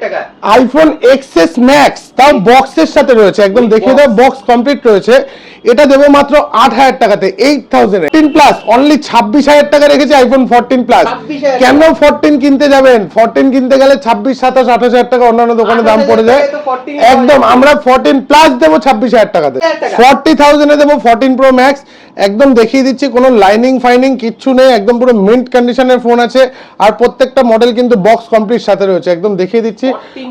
টাকা iPhone XS max, তাও বক্সের সাথে রয়েছে, একদম দেখিয়ে দাও, বক্স কমপ্লিট রয়েছে। এটা দেবো মাত্র 8,000 টাকাতে, 8,000 14 প্লাস অনলি 26,000 টাকা রেখেছে আইফোন 14 প্লাস। কেন 14 কিনতে যাবেন? 14 কিনতে গেলে 26, 27, 28,000 টাকা অন্যান্য দোকানে দাম পড়ে যায়। একদম আমরা 14 প্লাস দেবো 26,000 টাকাতে, 40,000 এ দেবো 14 প্রো ম্যাক্স। একদম দেখিয়ে দিচ্ছি, কোনো লাইনিং ফাইনিং কিচ্ছু নেই, একদম পুরো মিন্ট কন্ডিশনের ফোন আছে। আর প্রত্যেকটা মডেল কিন্তু বক্স কমপ্লিট সাথে রয়েছে, একদম দেখিয়ে দিচ্ছি,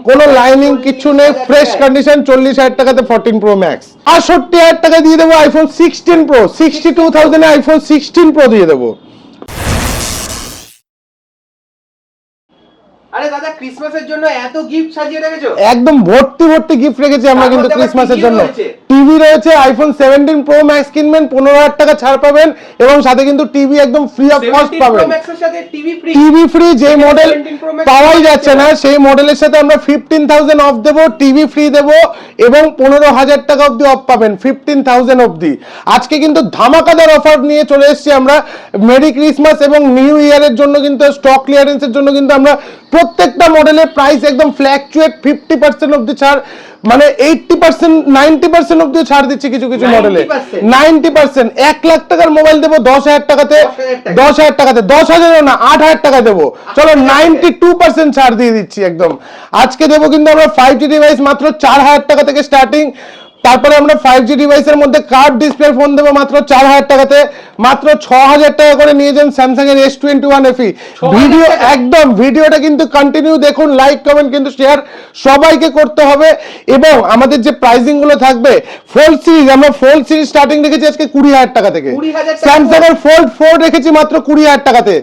কোনো লাইনিং কিচ্ছু নেই, ফ্রেশ কন্ডিশন। 40,000 টাকাতে 14 প্রো ম্যাক্স। 68,000 টাকা দিয়ে দেবো আইফোন 16 প্রো, 62,000 এ আইফোন 16 প্রো দিয়ে দেবো। আরে দাদা, ক্রিসমাসের জন্য এত গিফট সাজিয়ে রেখেছো? একদম ভর্তি ভর্তি গিফট রেখেছি আমরা কিন্তু ক্রিসমাসের জন্য। টিভি রয়েছে, আইফোন 17 প্রো ম্যাক্স কিনবেন 15,000 টাকা ছাড় পাবেন, এবং সাথে কিন্তু টিভি একদম ফ্রি অফ কস্ট পাবেন। টিভি ফ্রি, যে মডেল পাওয়াই যাচ্ছে না সেই মডেলের সাথে আমরা 15,000 অফ দেবো, টিভি ফ্রি দেবো, এবং 15,000 টাকা অবধি অফ পাবেন, 15,000 অবধি। আজকে কিন্তু ধামাকাদার অফার নিয়ে চলে এসেছি আমরা। মেরি ক্রিসমাস এবং নিউ ইয়ারের জন্য কিন্তু, স্টক ক্লিয়ারেন্সের জন্য কিন্তু আমরা প্রত্যেকটা মডেলের প্রাইস একদম ফ্ল্যাকচুয়েট 50% অবধি ছাড়, মানে 80%, 90% অবধি ছাড় দিচ্ছি কিছু কিছু মডেলে। 90%। 1 লাখ টাকার মোবাইল দেবো 10,000 টাকাতে, 10,000 টাকাতে, 10,000 না 8,000 টাকা দেবো। চলো 92% ছাড় দিয়ে দিচ্ছি একদম। আজকে দেবো কিন্তু আমরা 5G ডিভাইস মাত্র 4,000 টাকা থেকে স্টার্টিং। তারপরে আমরা 5G ডিভাইসের মধ্যে কার্ভ ডিসপ্লে ফোন দেবো মাত্র 4,000 টাকাতে। মাত্র 6,000 টাকা করে নিয়ে যান স্যামসাং এর S21 FE। ভিডিও একদম, ভিডিওটা কিন্তু কন্টিনিউ দেখুন, লাইক কমেন্ট কিন্তু শেয়ার সবাইকে করতে হবে। এবং আমাদের যে প্রাইসিং গুলো থাকবে, ফোল্ড সিরিজ, আমরা ফোল্ড সিরিজ স্টার্টিং রেখেছি আজকে 20,000 টাকা থেকে। স্যামসাং এর ফোল্ড 4 রেখেছি মাত্র 20,000 টাকাতে।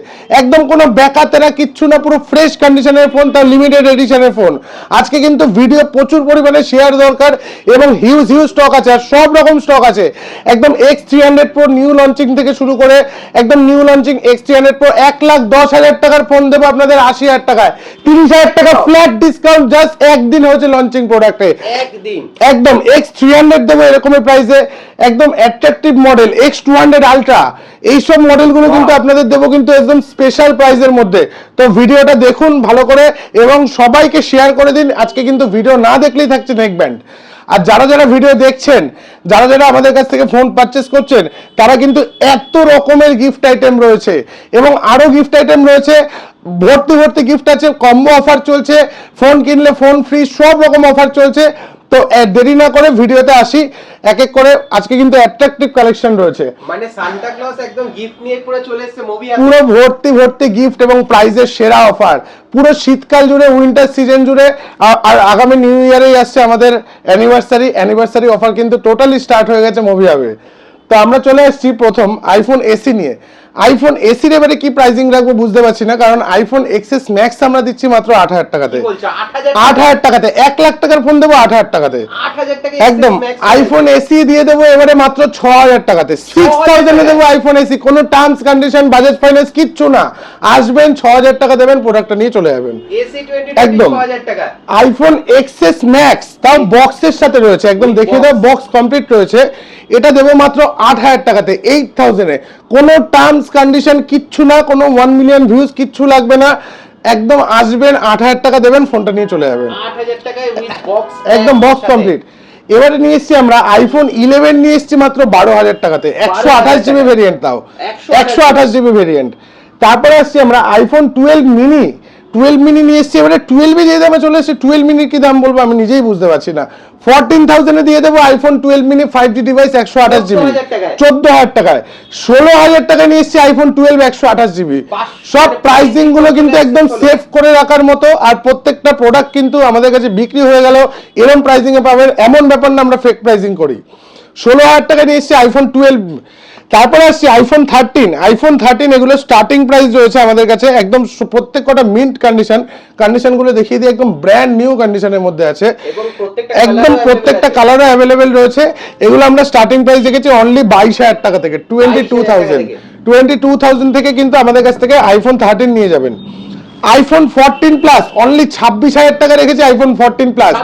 একদম কোনো বেকাতেরা কিচ্ছু না, পুরো ফ্রেশ কন্ডিশনের ফোন, তার লিমিটেড এডিশনের ফোন। আজকে কিন্তু ভিডিও প্রচুর পরিমাণে শেয়ার দরকার, এবং হিউজ স্টক আছে, আর সব রকম স্টক আছে। একদম X300 Pro নিউ লঞ্চিং থেকে শুরু করে একদম নিউ লঞ্চিং X300 Pro 1,10,000 টাকার ফোন দেবো আপনাদের 80,000 টাকায়। 30,000 টাকা ফ্ল্যাট ডিসকাউন্ট জাস্ট একদিন হয়েছে লঞ্চিং প্রোডাক্টে, একদিন। একদম X300 দেবো এরকমের প্রাইসে, একদম অ্যাট্রাকটিভ মডেল X200 আলট্রা, এইসব মডেলগুলো কিন্তু আপনাদের দেবো কিন্তু একদম স্পেশাল প্রাইসের মধ্যে। তো ভিডিওটা দেখুন ভালো করে, এবং সবাইকে শেয়ার করে দিন। আজকে কিন্তু ভিডিও না দেখলেই থাকছে নেক ব্যান্ড। আর যারা যারা ভিডিও দেখছেন, যারা যারা আমাদের কাছ থেকে ফোন পারচেস করছেন, তারা কিন্তু এত রকমের গিফট আইটেম রয়েছে, এবং আরো গিফট আইটেম রয়েছে, ভর্তি ভর্তি গিফট আছে, কম্বো অফার চলছে, ফোন কিনলে ফোন ফ্রি, সব রকম অফার চলছে। তো দেরি না করে ভিডিওতে আসি এক এক করে। আজকে কিন্তু অ্যাট্রাকটিভ কালেকশন রয়েছে, মানে সান্টা ক্লজ একদম গিফট নিয়ে পুরো চলে এসেছে মুভি, পুরো ভর্তি ভর্তি গিফট এবং প্রাইজের সেরা অফার, পুরো শীতকাল জুড়ে, উইন্টার সিজন জুড়ে। আর আগামী নিউ ইয়ারেই আসছে আমাদের অ্যানিভার্সারি অফার কিন্তু টোটালি স্টার্ট হয়ে গেছে মুভি হবে। তো আমরা চলে এসেছি প্রথম আইফোন এসি নিয়ে। আইফোন এসির এবারে কি প্রাইসিং রাখবো বুঝতে পারছি না, কারণ আইফোন এক্সএস ম্যাক্স আমরা দিচ্ছি মাত্র 8,000 টাকাতে। 8,000 টাকাতে 1 লাখ টাকার ফোন দেবো 8,000 টাকাতে, একদম। আইফোন এসি দিয়ে দেবো এবারে মাত্র 6,000 টাকাতে, 6,000 এ দেবো আইফোন এসি। কোনো টার্মস কন্ডিশন, বাজেট ফাইন্যান্স কিচ্ছু না, আসবেন 6,000 টাকা দেবেন, প্রোডাক্টটা নিয়ে চলে যাবেন একদম। আইফোন এক্সএস ম্যাক্স, তাও বক্সের সাথে রয়েছে, একদম দেখিয়ে দাও, বক্স কমপ্লিট রয়েছে। এটা দেবো মাত্র 8,000 টাকাতে, 8,000 এ। কোনো টার্মস কন্ডিশন কিচ্ছু না, কোনো 1 মিলিয়ন ভিউজ কিচ্ছু লাগবে না, একদম আসবেন 8,000 টাকা দেবেন, ফোনটা নিয়ে চলে যাবেন 8,000 টাকায় উইথ বক্স, একদম বক্স কমপ্লিট। এবারে নিয়ে এসেছি আমরা আইফোন 11 নিয়ে এসেছি মাত্র 12,000 টাকাতে, 128 জিবি ভেরিয়েন্ট, তাও 128 জিবি ভেরিয়েন্ট। তারপরে আসছি আমরা আইফোন 12 মিনি নিয়ে এসেছি। এবারে 12 যে দামে চলে এসেছে, 12 মিনির কি দাম বলবো আমি নিজেই বুঝতে পারছি না। 14,000 এ দিয়ে দেবো iPhone 12 mini 5G device 128 GB, 14,000 টাকায়। 16,000 টাকায় নিয়ে এসেছি আইফোন 12 128 জিবি। সব প্রাইসিং গুলো কিন্তু একদম সেভ করে রাখার মতো, আর প্রত্যেকটা প্রোডাক্ট কিন্তু আমাদের কাছে বিক্রি হয়ে গেল এরকম প্রাইসিং এ পাবেন, এমন ব্যাপার না আমরা ফেক প্রাইসিং করি। 16,000 টাকায় নিয়ে এসেছি আইফোন 12। তারপরে আসছি আইফোন 13, এগুলো স্টার্টিং প্রাইস রয়েছে আমাদের কাছে, একদম প্রত্যেকটা মিন্ট কন্ডিশন গুলো দেখিয়ে দিই, একদম ব্র্যান্ড নিউ কন্ডিশনের মধ্যে আছে, একদম প্রত্যেকটা কালারে অ্যাভেলেবেল রয়েছে। এগুলো আমরা স্টার্টিং প্রাইস দেখেছি অনলি 22,000 টাকা থেকে, 22,000 থেকে কিন্তু আমাদের কাছ থেকে আইফোন 13 নিয়ে যাবেন। আইফোন 14 প্লাস অনলি 26,000 টাকা রেখেছে আইফোন 14 প্লাস।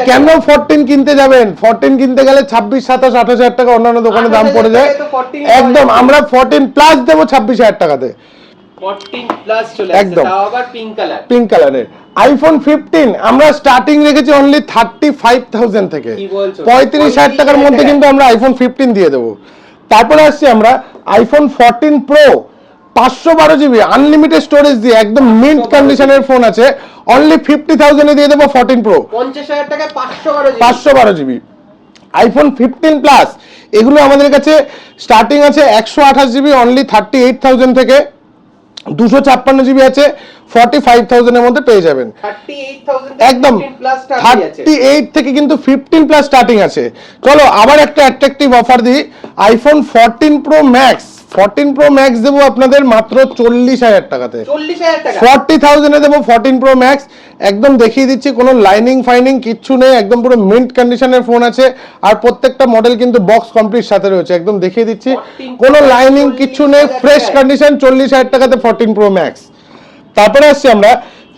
কেন 14 কিনতে যাবেন? 14 কিনতে গেলে 26, 27, 28,000 টাকা অন্যান্য দোকানে দাম পড়ে যায়। একদম আমরা 14 প্লাস দেবো 26,000 টাকাতে। 14 প্লাস চলে আসছে, একদম। তাও আবার পিঙ্ক কালার। পিঙ্ক কালারের আইফোন 15 আমরা স্টার্টিং রেখেছি অনলি 35,000 থেকে। কি বলছো? 35,000 টাকার মধ্যে কিন্তু আমরা আইফোন 15 দিয়ে দেবো। তারপরে আসছি আমরা iPhone 14 pro 512 GB unlimited storage দিয়ে একদম মিন্ট কন্ডিশনের ফোন আছে, অনলি 50,000 এ দিয়ে দেবো 14 প্রো। 50,000 টাকায় 512 জিবি। 512 জিবি আইফোন 15 প্লাস এগুলো আমাদের কাছে স্টার্টিং আছে 128 জিবি অনলি 38,000 থেকে, 256 জিবি আছে 45,000 এর মধ্যে পেয়ে যাবেন। 38,000 একদম 15 প্লাস স্টার্ট আছে। 38 থেকে কিন্তু 15 প্লাস স্টার্টিং আছে। চলো আবার একটা অ্যাট্রাকটিভ অফার দিই, iPhone 14 pro max. 14 pro max দেবো আপনাদের মাত্র 40,000 টাকাতে। 40,000 টাকা 40,000 এ দেবো 14 প্রো ম্যাক্স। একদম দেখিয়ে দিচ্ছি, কোনো লাইনিং ফাইনিং কিচ্ছু নেই, একদম পুরো মিন্ট কন্ডিশনের ফোন আছে, আর প্রত্যেকটা মডেল কিন্তু বক্স কমপ্লিট সাথে রয়েছে। একদম দেখিয়ে দিচ্ছি, কোনো লাইনিং কিচ্ছু নেই, ফ্রেশ কন্ডিশন। 40,000 টাকাতে 14 প্রো ম্যাক্স। তারপরে আসছি আমরা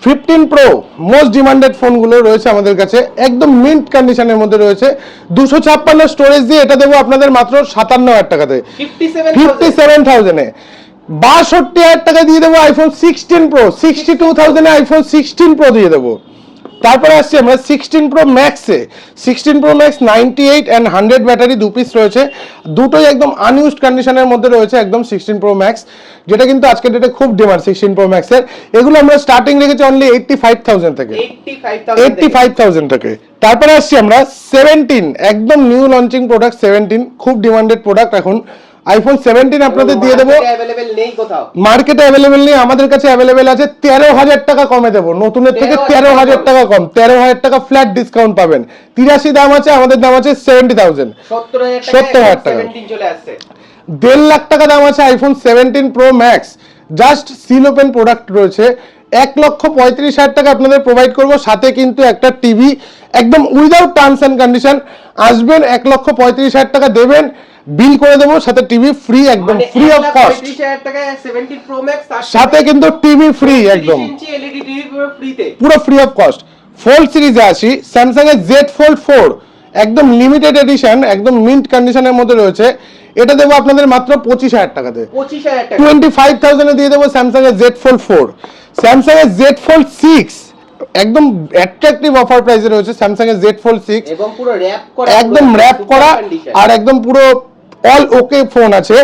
15 প্রো, মোস্ট ডিমান্ডেড ফোনগুলো রয়েছে আমাদের কাছে, একদম মিন্ট কন্ডিশনের মধ্যে রয়েছে, 256 স্টোরেজ দিয়ে এটা দেবো আপনাদের মাত্র 57,000 টাকাতে। 57,000 এ 62,000 টাকা দিয়ে দেবো আইফোন 16 প্রো। 62,000 এ আইফোন 16 প্রো দিয়ে দেবো। তারপরে আসছি আমরা 16 প্রো ম্যাক্সে। 16 প্রো ম্যাক্স 98 অ্যান্ড 100 ব্যাটারি দু পিস রয়েছে, দুটোই একদম আনইউজড কন্ডিশনের মধ্যে রয়েছে একদম 16 প্রো ম্যাক্স, যেটা কিন্তু আজকের ডেটে খুব ডিমান্ড 16 প্রো ম্যাক্সের। এগুলো আমরা স্টার্টিং রেখেছি অনলি 85,000 থেকে। 85,000 থেকে। তারপরে আসছি আমরা 17, একদম নিউ লঞ্চিং প্রোডাক্ট 17, খুব ডিমান্ডেড প্রোডাক্ট এখন। আইফোন 17 আপনাদের দিয়ে দেবো, अवेलेबल নেই কোথাও, মার্কেটে অ্যাভেলেবেল নেই, আমাদের কাছে অ্যাভেলেবেল আছে। 13,000 টাকা কমে দেবো, নতুনের থেকে 13,000 টাকা কম, 13,000 টাকা ফ্ল্যাট ডিসকাউন্ট পাবেন। 83 দাম আছে, আমাদের দাম আছে 70,000, 70,000 টাকা 17 চলে আসছে। 1.5 লাখ টাকা দাম আছে iPhone 17 pro max, just seal open product রয়েছে। 1,35,000 টাকা আপনাদের প্রোভাইড করব, সাথে কিন্তু একটা টিভি একদম উইদাউট টার্মস এন্ড কন্ডিশন। আসবেন 1,35,000 টাকা দেবেন, বিল করে দেবো, সাথে টিভি ফ্রি, একদম ফ্রি অফ কস্ট। 35,000 টাকায় 17 প্রো ম্যাক্স, সাথে কিন্তু টিভি ফ্রি, একদম 30 ইঞ্চি এলইডি টিভি পুরো ফ্রিতে, পুরো ফ্রি অফ কস্ট। ফোল্ড সিরিজে আসি, স্যামসাং এর Z Fold 4 একদম লিমিটেড এডিশন, একদম মিন্ট কন্ডিশনের মধ্যে রয়েছে, এটা দেবো আপনাদের মাত্র 25,000 টাকাতে। 25,000 টাকা 25,000 এ দিয়ে দেবো স্যামসাং এর Z Fold 4। স্যামসাং এর Z Fold 6 একদম অ্যাট্রাকটিভ অফার প্রাইসে রয়েছে স্যামসাং এর Z Fold 6, এবং পুরো র‍্যাপ করা, একদম র‍্যাপ করা আর একদম পুরো অল ওকে ফোন আছে।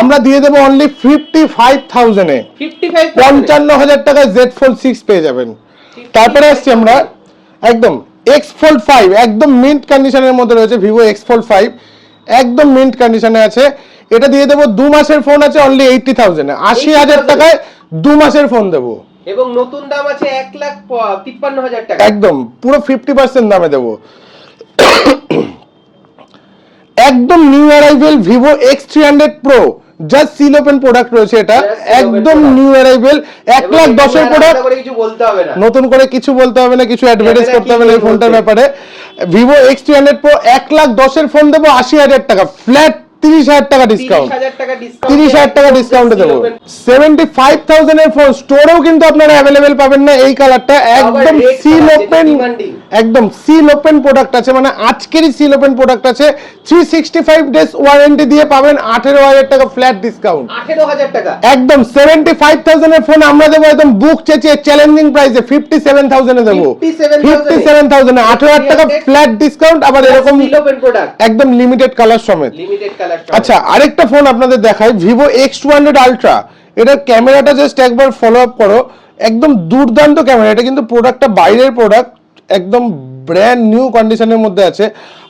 আমরা দিয়ে দেবো অনলি 55,000 এ 55,000 টাকায় Z Fold 6 পেয়ে যাবেন। তারপরে আসছি আমরা একদম X Fold 5, একদম মিন্ট কন্ডিশনের মধ্যে রয়েছে Vivo X Fold 5, একদম মিন্ট কন্ডিশনে আছে। এটা দিয়ে দেবো 2 মাসের ফোন আছে অনলি 80,000 এ, 80,000 টাকায় 2 মাসের ফোন দেবো। এবং নতুন দাম আছে 1,53,000 টাকা, একদম পুরো 50% দামে দেবো। একদম new arrival Vivo X300 Pro, just seal open product রয়েছে, এটা একদম নিউ অ্যারাইভেল 1,10,000 এর প্রোডাক্ট, কিছু বলতে হবে না, নতুন করে কিছু বলতে হবে না, কিছু অ্যাডভার্টাইজ করতে হবে না এই ফোনটার ব্যাপারে। Vivo X300 Pro 1,10,000 এর ফোন দেবো 80,000 টাকা ফ্ল্যাট, 30,000 টাকা ডিসকাউন্ট, 30,000 টাকা ডিসকাউন্টে দেবো। 75,000 এর ফোন স্টোরেও কিন্তু আপনারা অ্যাভেলেবেল পাবেন না এই কালারটা, একদম সিল ওপেন, একদম সিল ওপেন প্রোডাক্ট আছে, মানে আজকেরই সিল ওপেন প্রোডাক্ট আছে। 365 ডেজ ওয়ারেন্টি দিয়ে পাবেন 18,000 টাকা ফ্ল্যাট ডিসকাউন্ট, 18,000 টাকা একদম। 75,000 এর ফোন আমরা দেবো একদম বুক চেঁচিয়ে চ্যালেঞ্জিং প্রাইসে 57,000 এ দেবো, 57,000 এ 18,000 টাকা ফ্ল্যাট ডিসকাউন্ট, আবার এরকম একদম লিমিটেড কালার সমেত। আচ্ছা, আরেকটা ফোন আপনাদের দেখাই, Vivo X200 Ultra, এটার ক্যামেরাটা জাস্ট একবার ফলো আপ করো, একদম দুর্দান্ত ক্যামেরা। এটা কিন্তু প্রোডাক্টটা বাইরের প্রোডাক্ট, একদম ব্র্যান্ড নিউ কন্ডিশনের মধ্যে আছে,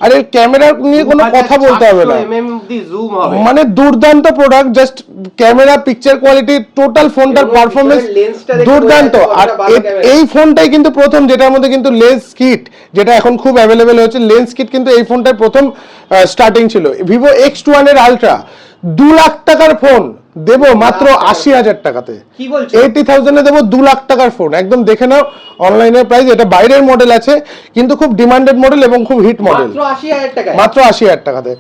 আর এর ক্যামেরা নিয়ে কোনো কথা বলতে হবে না, মানে দুর্দান্ত product, just camera, picture quality, total ফোনটার পারফরমেন্স দুর্দান্ত। আর এই ফোনটাই কিন্তু প্রথম যেটার মধ্যে কিন্তু লেন্স কিট, যেটা এখন খুব অ্যাভেলেবেল হয়েছে, লেন্স কিট কিন্তু এই ফোনটার প্রথম স্টার্টিং ছিল। Vivo X200 Ultra 2 লাখ টাকার ফোন দেবো মাত্র 80,000 টাকাতে। কি বলছো? 80,000 এ দেবো 2 লাখ টাকার ফোন, একদম দেখে নাও অনলাইনের প্রাইস। এটা বাইরের মডেল আছে, কিন্তু খুব ডিমান্ডেড মডেল এবং খুব হিট মডেল, মাত্র 80,000 টাকা, মাত্র 80,000 টাকাতে।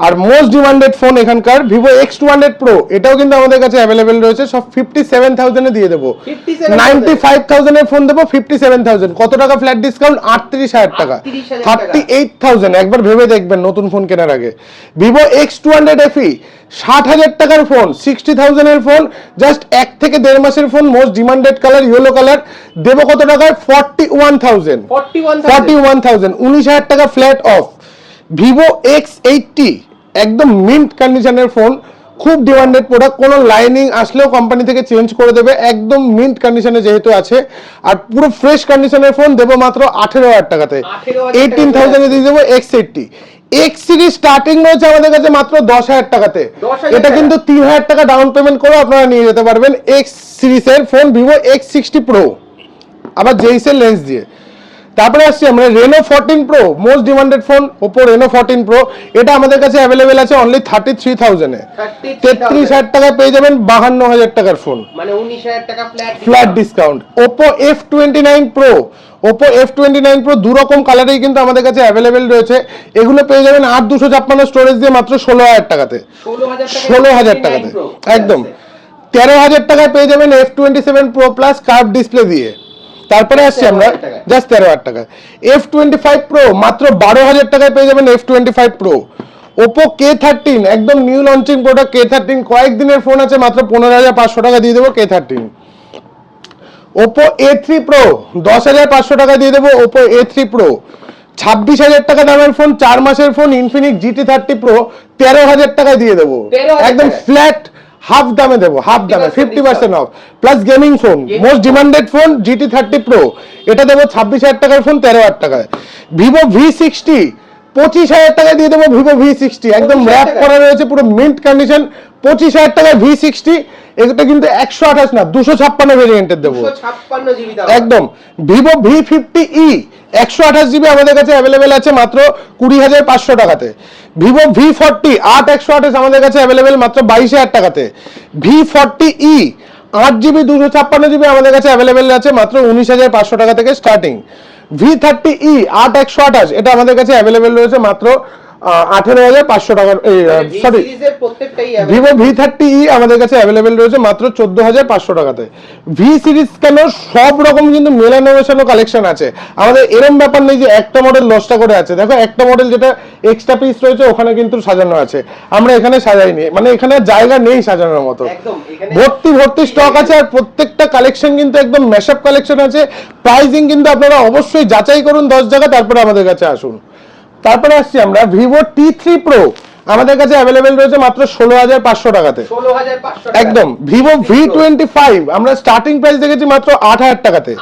আর মোস্ট ডিমান্ডেড ফোন এখানকার ভিভো X200 Pro, এটাও কিন্তু আমাদের কাছে অ্যাভেলেবেল রয়েছে। সব 57,000 এ দিয়ে দেবো। 95,000 এর ফোন দেবো 57,000। কত টাকা ফ্ল্যাট ডিসকাউন্ট? 38,000 টাকা, 38,000। একবার ভেবে দেখবেন নতুন ফোন কেনার আগে। ভিভো X200 FE 60,000 টাকার ফোন, 60,000 এর ফোন, জাস্ট 1 থেকে 1.5 মাসের phone, most demanded colour yellow colour, দেবো কত টাকায়? 41,000। 19,000 টাকা ফ্ল্যাট অফ। ভিভো X80 একদম মিন্ট কন্ডিশনের ফোন, খুব ডিমান্ডেড প্রোডাক্ট, কোনো লাইনিং আসলেও কোম্পানি থেকে চেঞ্জ করে দেবে, একদম মিন্ট কন্ডিশনে যেহেতু আছে, আর পুরো ফ্রেশ কন্ডিশনের ফোন দেবো মাত্র 18,000 টাকাতে। 18,000 এ দিয়ে দেবো X80। X সিরিজ স্টার্টিং রয়েছে আমাদের কাছে মাত্র 10,000 টাকাতে। এটা কিন্তু 3,000 টাকা ডাউন পেমেন্ট করে আপনারা নিয়ে যেতে পারবেন X সিরিজের ফোন, ভিভো X60 Pro, আবার জেইসের লেন্স দিয়ে। তারপরে আসছি আমরা Reno 14 Pro, most demanded phone Oppo Reno 14 Pro, এটা আমাদের কাছে অ্যাভেলেবেল আছে অনলি 33,000 এ। 33,000 টাকায় পেয়ে যাবেন 52,000 টাকার ফোন, মানে 19,000 টাকা flat discount. Oppo F29 Pro, Oppo F29 Pro দু রকম কালারেই কিন্তু আমাদের কাছে অ্যাভেলেবেল রয়েছে। এগুলো পেয়ে যাবেন 8/256 স্টোরেজ দিয়ে মাত্র 16,000 টাকাতে। 16,000 টাকাতে একদম। 13,000 টাকায় পেয়ে যাবেন F27 Pro Plus curve display দিয়ে। তারপরে আসছি আমরা জাস্ট 13,000 টাকা। F25 Pro মাত্র 12,000 টাকায় পেয়ে যাবেন F25 Pro। Oppo K13 একদম নিউ লঞ্চিং প্রোডাক্ট, K13 কয়েকদিনের ফোন আছে, মাত্র 15,500 টাকা দিয়ে দেবো K13। Oppo A3 Pro 10,500 টাকা দিয়ে দেবো Oppo A3 Pro। 26,000 টাকা দামের ফোন, 4 মাসের ফোন Infinix GT30 Pro 13,000 টাকায় দিয়ে দেবো, একদম ফ্ল্যাট হাফ দামে দেবো, হাফ দামে 50% of plus gaming phone, most demanded phone GT30 Pro, এটা দেবো 26,000 টাকার ফোন 13,000 টাকায়। Vivo V60 25,000 টাকা দিয়ে দেবো Vivo V60, একদম র্যাপ করা রয়েছে, পুরো মিন্ট কন্ডিশন। 25,000 টাকায় V60, এটা কিন্তু 128 না 256 ভেরিয়েন্টের দেবো, 256 জিবি দাম একদম। Vivo V50e 128 জিবি আমাদের কাছে অ্যাভেলেবেল আছে মাত্র 20,500 টাকাতে। Vivo V40 8/128 আমাদের কাছে অ্যাভেলেবেল মাত্র 22,000 টাকাতে। V40e 8 জিবি 256 জিবি আমাদের কাছে অ্যাভেলেবেল আছে মাত্র 19,500 টাকা থেকে স্টার্টিং। V30e 8/128 এটা আমাদের কাছে অ্যাভেলেবেল রয়েছে মাত্র 18,500 টাকার, সরি Vivo V30e আমাদের কাছে অ্যাভেলেবেল রয়েছে মাত্র 14,500 টাকাতে। ভি সিরিজ কেন সব রকম কিন্তু মেলানো মেশানো কালেকশন আছে আমাদের, এরকম ব্যাপার নেই যে একটা মডেল 10টা করে আছে। দেখো একটা মডেল যেটা এক্সট্রা পিস রয়েছে ওখানে কিন্তু সাজানো আছে, আমরা এখানে সাজাইনি, মানে এখানে জায়গা নেই সাজানোর মতো, ভর্তি ভর্তি স্টক আছে। আর প্রত্যেকটা কালেকশন কিন্তু একদম ম্যাশআপ কালেকশন আছে। প্রাইসিং কিন্তু আপনারা অবশ্যই যাচাই করুন 10 জায়গা, তারপরে আমাদের কাছে আসুন। তারপরে আসছি আমরা Vivo T3 Pro, আমাদের কাছে অ্যাভেলেবেল রয়েছে মাত্র 16,500 টাকাতে, 16,500 একদম। Vivo V25 আমরা স্টার্টিং প্রাইস দেখেছি মাত্র 8,000 টাকাতে,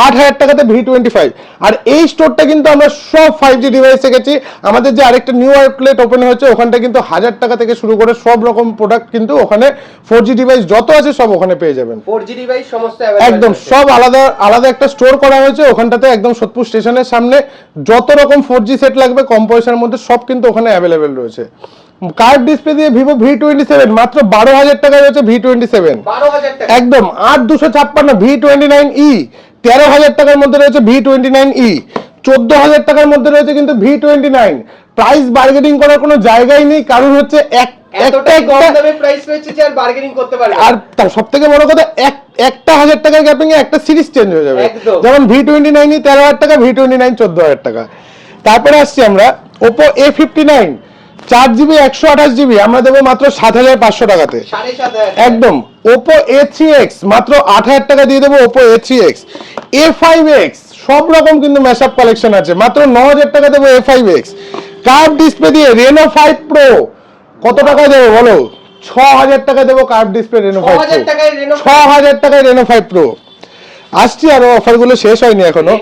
8,000 টাকাতে V25। আর এই স্টোরটা কিন্তু আমরা সব 5G ডিভাইস দেখেছি। আমাদের যে আরেকটা নিউ আউটলেট ওপেন হয়েছে ওখানটা কিন্তু 1,000 টাকা থেকে শুরু করে সব রকম প্রোডাক্ট কিন্তু ওখানে 4G ডিভাইস যত আছে সব ওখানে পেয়ে যাবেন। 4G ডিভাইস সমস্ত একদম সব আলাদা আলাদা একটা স্টোর করা হয়েছে ওখানটাতে, একদম সোদপুর স্টেশনের সামনে। যত রকম 4G সেট লাগবে কম পয়সার মধ্যে সব কিন্তু ওখানে অ্যাভেলেবেল রয়েছে। কার্ভ ডিসপ্লে দিয়ে Vivo V27 মাত্র 12,000 টাকায় রয়েছে V27, 12,000 টাকা একদম। 8/256 V29e 13,000 টাকার মধ্যে রয়েছে V29e। 14,000 টাকার মধ্যে রয়েছে কিন্তু V29। প্রাইস বার্গেনিং করার কোনো জায়গাই নেই, কারণ হচ্ছে এতটাই কম দামে প্রাইস পেয়েছে যে আর বার্গেনিং করতে পারবে না। আর তার সবথেকে বড় কথা একটা 1,000 টাকার গ্যাপিং এ একটা সিরিজ চেঞ্জ হয়ে যাবে, যেমন V29e 13,000 টাকা, V29 14,000 টাকা। তারপরে আসছি আমরা Oppo A59 4GB 128 জিবি আমরা দেবো মাত্র 7,500 টাকাতে, 7,500 একদম। Oppo A3X মাত্র 8,000 টাকা দিয়ে দেবো Oppo A3X। A5X সব রকম কিন্তু ম্যাশআপ কালেকশন আছে, মাত্র 9,000 টাকা দেবো A5X। কার্ভ ডিসপ্লে দিয়ে Reno 5 Pro কত টাকা দেবো বলো? 6,000 টাকা দেবো কার্ভ ডিসপ্লে Reno 5 Pro, 6,000 টাকায় Reno 5 Pro। আসছি, আরো অফার গুলো শেষ হয়নি এখনো।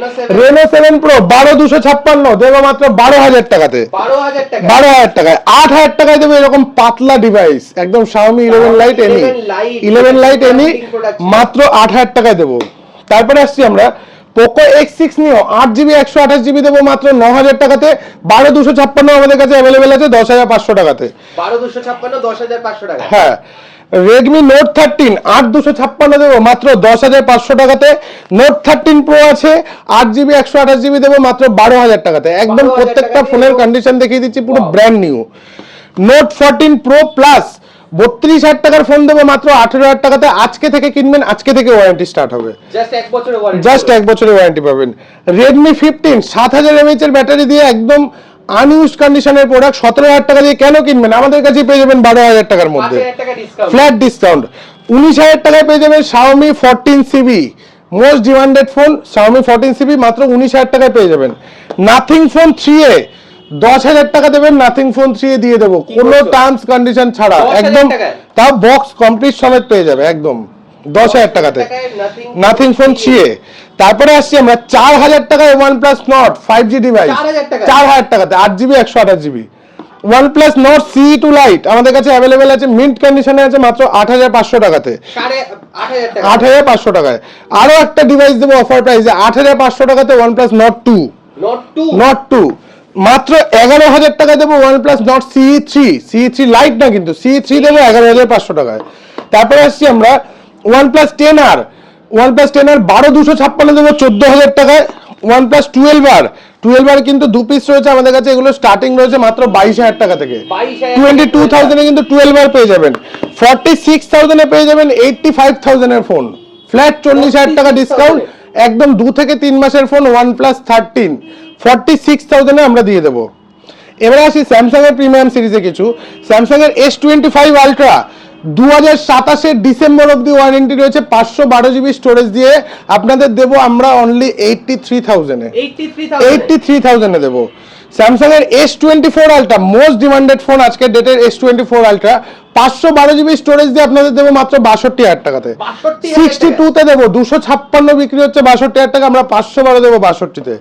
Reno 7 Pro 12,256 দেবো মাত্র 12,000 টাকাতে, 12,000 টাকায়। 8,000 টাকায় দেবো এরকম পাতলা ডিভাইস, একদম Xiaomi 11 Lite Any, 11 Lite Any মাত্র 8,000 টাকায় দেবো। তারপরে আসছি আমরা Poco X6 Neo 8GB 128 GB দেবো মাত্র 9,000 টাকাতে। 12,256 আমাদের কাছে অ্যাভেলেবেল আছে 10,500 টাকাতে, 12,256 10,500 টাকা। হ্যাঁ। Redmi Note 13 8,256 দেবো মাত্র 10,500 টাকাতে। Note 13 Pro আছে 8GB 128 জিবি দেবো মাত্র 12,000 টাকাতে, একদম। প্রত্যেকটা ফোনের কন্ডিশন দেখিয়ে দিচ্ছি পুরো brand new. Note 14 pro plus 32,000 টাকার ফোন দেবো মাত্র 18,000 টাকাতে। আজকে থেকে কিনবেন, আজকে থেকে ওয়ারেন্টি স্টার্ট হবে, জাস্ট 1 বছরের ওয়ারেন্টি, জাস্ট 1 বছরের ওয়ারেন্টি পাবেন। রেডমি 15 7000 mAh এর ব্যাটারি দিয়ে একদম আনইউজ কন্ডিশনের প্রোডাক্ট 17,000 টাকা দিয়ে কেন কিনবেন? আমাদের কাছে পেয়ে যাবেন 12,000 টাকার মধ্যে, 5,000 টাকা ডিসকাউন্ট, ফ্ল্যাট ডিসকাউন্ট। 19,000 টাকায় পেয়ে যাবেন Xiaomi 14CB, most demanded phone Xiaomi 14CB মাত্র 19,000 টাকায় পেয়ে যাবেন। নাথিং ফোন 3A 10,000 টাকা দেবেন, নাথিং ফোন 3A দিয়ে দেবো কোনো টার্মস কন্ডিশন ছাড়া, একদম তাও বক্স কমপ্লিট সমেত পেয়ে যাবে একদম 10,000 টাকাতে নাথিং ফোন 3A। তারপরে আসছি আমরা 4,000 টাকায় OnePlus Nord 5G ডিভাইস, 4,000 টাকাতে 8GB 128GB OnePlus Nord CE2 Lite আমাদের কাছে অ্যাভেলেবেল আছে, মিন্ট কন্ডিশনে আছে মাত্র 8,500 টাকাতে, 8,500 টাকায়। আরো একটা ডিভাইস দেবো অফার প্রাইসে 8,500 টাকাতে OnePlus Nord 2, Nord 2 মাত্র 11,000 টাকা দেবো OnePlus Nord CE3 Lite না কিন্তু CE3 দেবো 11,500 টাকায়। তারপরে আসছি আমরা OnePlus 10R 12,256 দেবো 14,000 টাকায়। OnePlus 12R কিন্তু দু পিস রয়েছে আমাদের কাছে, এগুলো স্টার্টিং রয়েছে মাত্র 22,000 টাকা থেকে, 22,000 এ কিন্তু 12R পেয়ে যাবেন। 46,000 এ পেয়ে যাবেন 85,000 এর ফোন, ফ্ল্যাট 40,000 টাকা ডিসকাউন্ট, একদম 2 থেকে 3 মাসের ফোন OnePlus 13 46,000 এ আমরা দিয়ে দেবো। এবারে আসি স্যামসাং এর প্রিমিয়াম সিরিজে কিছু, স্যামসাং এর S25 Ultra 2027 ডিসেম্বর অবধি ওয়ারেন্টি রয়েছে, 512GB স্টোরেজ দিয়ে আপনাদের দেবো আমরা অনলি 83,000 এ, 83,000 এ দেবো। স্যামসাং এর S24 Ultra most demanded phone আজকের ডেটের S24 Ultra 512GB স্টোরেজ দিয়ে আপনাদের দেবো মাত্র 62,000 টাকাতে, 62 তে দেবো, 256 বিক্রি হচ্ছে 62,000 টাকা, আমরা 512 দেবো 62 তে।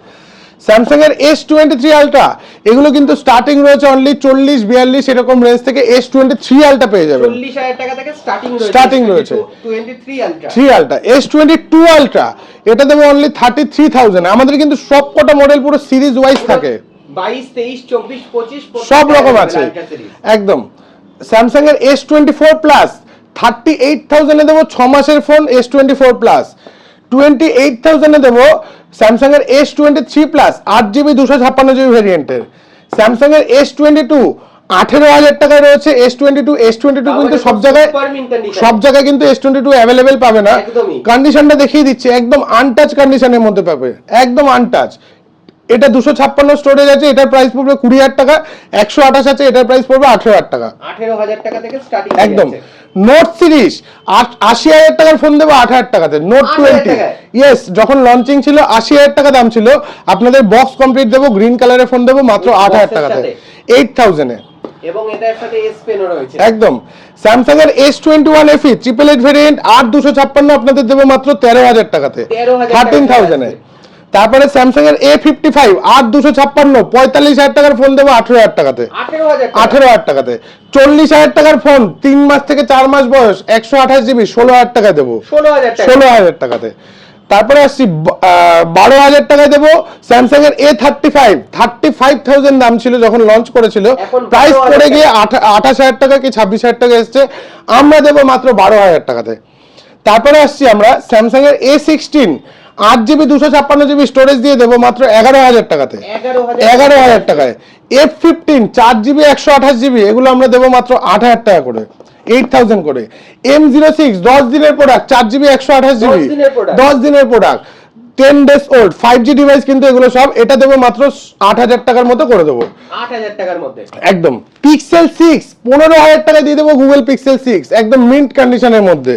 স্যামসাং এর S23 Ultra এগুলো কিন্তু স্টার্টিং রয়েছে অনলি 40-42 এরকম রেঞ্জ থেকে, S23 Ultra পেয়ে যাবেন 40,000 টাকা থেকে স্টার্টিং রয়েছে 3 Ultra। S22 Ultra এটা দেবো অনলি 33,000। আমাদের কিন্তু সবকটা মডেল পুরো সিরিজ ওয়াইজ থাকে, 22, 23, 24, 25 সব রকম আছে একদম। স্যামসাং এর S24 Plus 38,000 এ দেবো 6 মাসের ফোন S24 Plus, 28,000 এ দেবো স্যামসাং এর S23 Plus 8GB 256GB ভেরিয়েন্টের। স্যামসাং এর S22 18,000 টাকায় রয়েছে S22 কিন্তু সব জায়গায় কিন্তু S22 অ্যাভেলেবেল পাবে না, কন্ডিশনটা দেখিয়ে দিচ্ছি একদম আনটাচ কন্ডিশনের মধ্যে পাবে, একদম আনটাচ। এটা 256 স্টোরেজ আছে, এটার প্রাইস পড়বে 20,000 টাকা, 128 আছে এটার প্রাইস পড়বে 18,000 টাকা, 18,000 টাকা থেকে স্টার্টিং একদম। নোট সিরিজ 80,000 টাকার ফোন দেবো 8,000 টাকাতে, নোট 20 ইয়েস যখন লঞ্চিং ছিল 80,000 টাকা দাম ছিল, আপনাদের বক্স কমপ্লিট দেবো, গ্রিন কালারের ফোন দেবো মাত্র 8,000 টাকাতে, 8,000 এ, এবং এটার সাথে S Pen ও রয়েছে একদম। স্যামসাং এর S21 FE 888 ভেরিয়েন্ট 8256 আপনাদের দেবো মাত্র 13,000 টাকাতে, 13,000 এ। তারপরে স্যামসাং এর A55 8256 45,000 টাকার ফোন দেবো 18,000 টাকাতে, 18,000 টাকাতে। 40,000 টাকার ফোন 3 মাস থেকে 4 মাস বয়স 128GB 16,000 টাকায় দেবো, 16,000 টাকাতে। তারপরে আসছি 12,000 টাকায় দেবো স্যামসাং এর A35 35,000 দাম ছিল যখন লঞ্চ করেছিল, প্রাইস পড়ে গিয়ে 28,000 টাকা কি 26,000 টাকা এসছে, আমরা দেবো মাত্র 12,000 টাকাতে। তারপরে আসছি আমরা স্যামসাং এর A16 8GB 256GB স্টোরেজ দিয়ে দেবো মাত্র 11,000 টাকাতে, 11,000 টাকায়। F15 4GB 128GB এগুলো আমরা দেবো মাত্র 8,000 টাকা করে, 8,000 করে। M06 10 দিনের প্রোডাক্ট 4GB 128GB 10 দিনের product 10 days old 5G device কিন্তু এগুলো সব, এটা দেবো মাত্র 8,000 টাকার মতো করে দেবো, 8,000 টাকার মধ্যে একদম। পিক্সেল 6 15,000 টাকা দিয়ে দেবো, গুগল পিক্সেল 6 একদম মিন্ট কন্ডিশনের মধ্যে,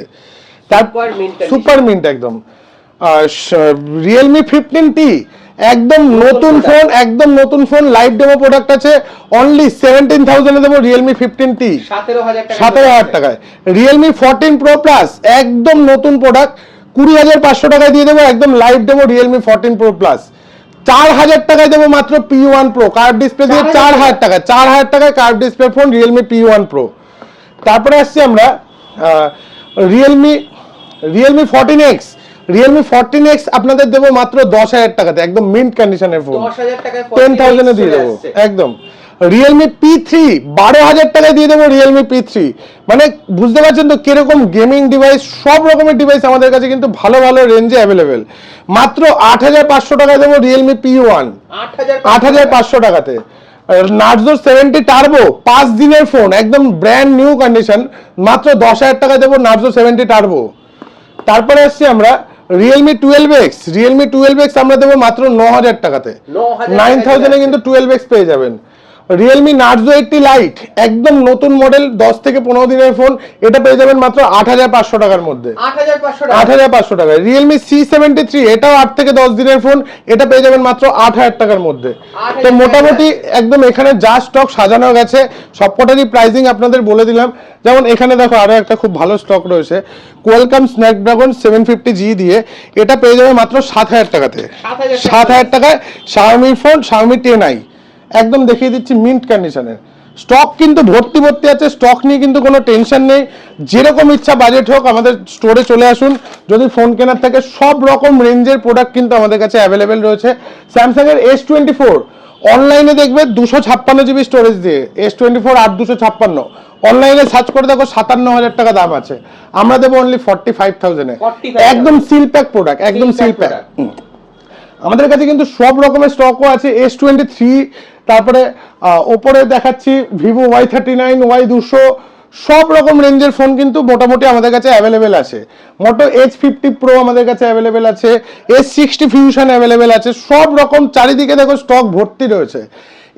সুপার মিন্ট একদম। Realme 15T একদম নতুন ফোন লাইভ ডেমো প্রোডাক্ট আছে, অনলি 17,000 এ দেবো Realme 15T 17,000 টাকায়। Realme 14 Pro Plus একদম নতুন প্রোডাক্ট 20,500 টাকায় দিয়ে দেবো, একদম live demo Realme 14 Pro Plus। 4,000 টাকায় দেবো মাত্র P1 Pro কার্ভ ডিসপ্লে দিয়ে, 4,000 টাকায় curve display phone Realme P1 Pro। তারপরে আসছি আমরা Realme 14X আপনাদের দেবো মাত্র 10,000 টাকাতে, একদম মিন্ট কন্ডিশনের ফোন, 10,000 এ দিয়ে দেবো একদম। Realme P3 12,000 টাকায় দিয়ে দেবো Realme P3, মানে বুঝতে পারছেন তো কিরকম গেমিং ডিভাইস, সব রকমের ডিভাইস আমাদের কাছে কিন্তু ভালো ভালো রেঞ্জে অ্যাভেলেবেল, মাত্র 8,500 টাকায় দেবো Realme P1 8,500 টাকাতে। নার্জো 70 টার্বো 5 দিনের ফোন, একদম ব্র্যান্ড নিউ কন্ডিশন, মাত্র 10,000 টাকা দেবো নার্জো 70 টার্বো। তারপরে আসছি আমরা রিয়েলমি 12X, রিয়েলমি 12X আমরা দেবো মাত্র 9,000 টাকাতে। 9,000 এ কিন্তু 12X পেয়ে যাবেন। রিয়েলমি নার্জো 80 লাইট, একদম নতুন মডেল, 10 থেকে 15 দিনের ফোন, এটা পেয়ে যাবেন মাত্র 8,500 টাকার মধ্যে। 8,500 টাকা। রিয়েলমি C73, এটাও 8 থেকে 10 দিনের ফোন, এটা পেয়ে যাবেন মাত্র 8,000 টাকার মধ্যে। তো মোটামুটি একদম এখানে যা স্টক সাজানো গেছে সবকটারই প্রাইসিং আপনাদের বলে দিলাম। যেমন এখানে দেখো আরো একটা খুব ভালো স্টক রয়েছে, কোয়ালকম স্ন্যাপড্রাগন 750G দিয়ে, এটা পেয়ে যাবে মাত্র 7,000 টাকাতে। 7,000 টাকায় শাওমির ফোন, শাওমি 10i, একদম দেখিয়ে দিচ্ছি মিন্ট কন্ডিশনের। স্টক কিন্তু ভর্তি ভর্তি আছে, স্টক নিয়ে কিন্তু কোনো টেনশন নেই। যেরকম ইচ্ছা বাজেট হোক আমাদের স্টোরে চলে আসুন। যদি ফোন কেনার থাকে সব রকম রেঞ্জের প্রোডাক্ট কিন্তু আমাদের কাছে অ্যাভেলেবেল রয়েছে। স্যামসাং এর S24 অনলাইনে দেখবে 256 জিবি স্টোরেজ দিয়ে, S24 8256, অনলাইনে সার্চ করে দেখো 57,000 টাকা দাম আছে, আমরা দেবো অনলি 45,000 এ। একদম সিল প্যাক প্রোডাক্ট, একদম সিল প্যাক। আমাদের কাছে কিন্তু সব রকমের স্টকও আছে। S23, তারপরে ওপরে দেখাচ্ছি ভিভো Y39, Y200, সব রকম রেঞ্জের ফোন কিন্তু মোটামুটি আমাদের কাছে অ্যাভেলেবেল আছে। মোটো H50 Pro আমাদের কাছে অ্যাভেলেবেল আছে, S60 ফিউশন অ্যাভেলেবেল আছে, সব রকম চারিদিকে দেখো স্টক ভর্তি রয়েছে।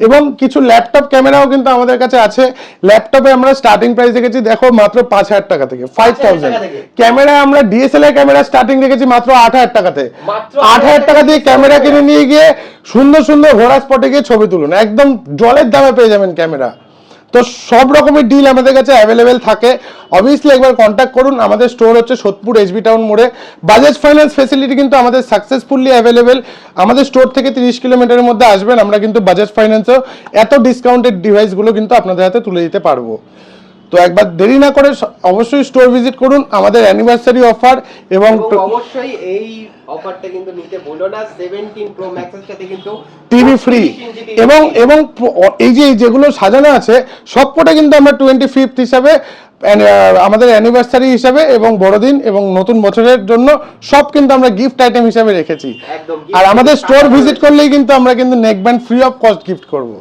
এবং কিছু ল্যাপটপ ক্যামেরাও কিন্তু আমাদের কাছে আছে। ল্যাপটপে আমরা স্টার্টিং প্রাইস রেখেছি দেখো মাত্র 5,000 টাকা থেকে, 5,000। ক্যামেরা আমরা DSLR ক্যামেরা স্টার্টিং রেখেছি মাত্র 8,000 টাকাতে। 8,000 টাকা দিয়ে ক্যামেরা কিনে নিয়ে গিয়ে সুন্দর সুন্দর ঘোড়া স্পটে গিয়ে ছবি তুলুন, একদম জলের দামে পেয়ে যাবেন ক্যামেরা। তো সব রকমের ডিল আমাদের কাছে অ্যাভেলেবেল থাকে। অবভিয়াসলি একবার কন্ট্যাক্ট করুন। আমাদের স্টোর হচ্ছে সোদপুর SB টাউন মোড়ে। বাজাজ ফাইন্যান্স ফেসিলিটি কিন্তু আমাদের সাকসেসফুলি অ্যাভেলেবেল। আমাদের স্টোর থেকে 30 কিলোমিটারের মধ্যে আসবেন, আমরা কিন্তু বাজাজ ফাইন্যান্সেও এত ডিসকাউন্টেড ডিভাইসগুলো কিন্তু আপনাদের হাতে তুলে দিতে পারবো। তো একবার দেরি না করে অবশ্যই স্টোর ভিজিট করুন। আমাদের অ্যানিভার্সারি অফার এবং অবশ্যই এই অফারটা কিন্তু নিতে ভুলো না। 17 Pro Max এর সাথে কিন্তু টিভি ফ্রি, এবং এই যে যেগুলো সাজানো আছে সবকটা কিন্তু আমরা 25th হিসাবে, আমাদের অ্যানিভার্সারি হিসাবে এবং বড়দিন এবং নতুন বছরের জন্য সব কিন্তু আমরা গিফট আইটেম হিসাবে রেখেছি। আর আমাদের স্টোর ভিজিট করলেই কিন্তু আমরা কিন্তু neck band free of cost gift করব।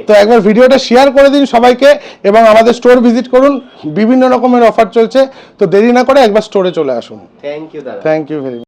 তো একবার ভিডিওটা শেয়ার করে দিন সবাইকে এবং আমাদের স্টোর ভিজিট করুন, বিভিন্ন রকমের অফার চলছে। তো দেরি না করে একবার স্টোরে চলে আসুন। থ্যাংক ইউ দাদা, থ্যাংক ইউ ভেরি মাচ।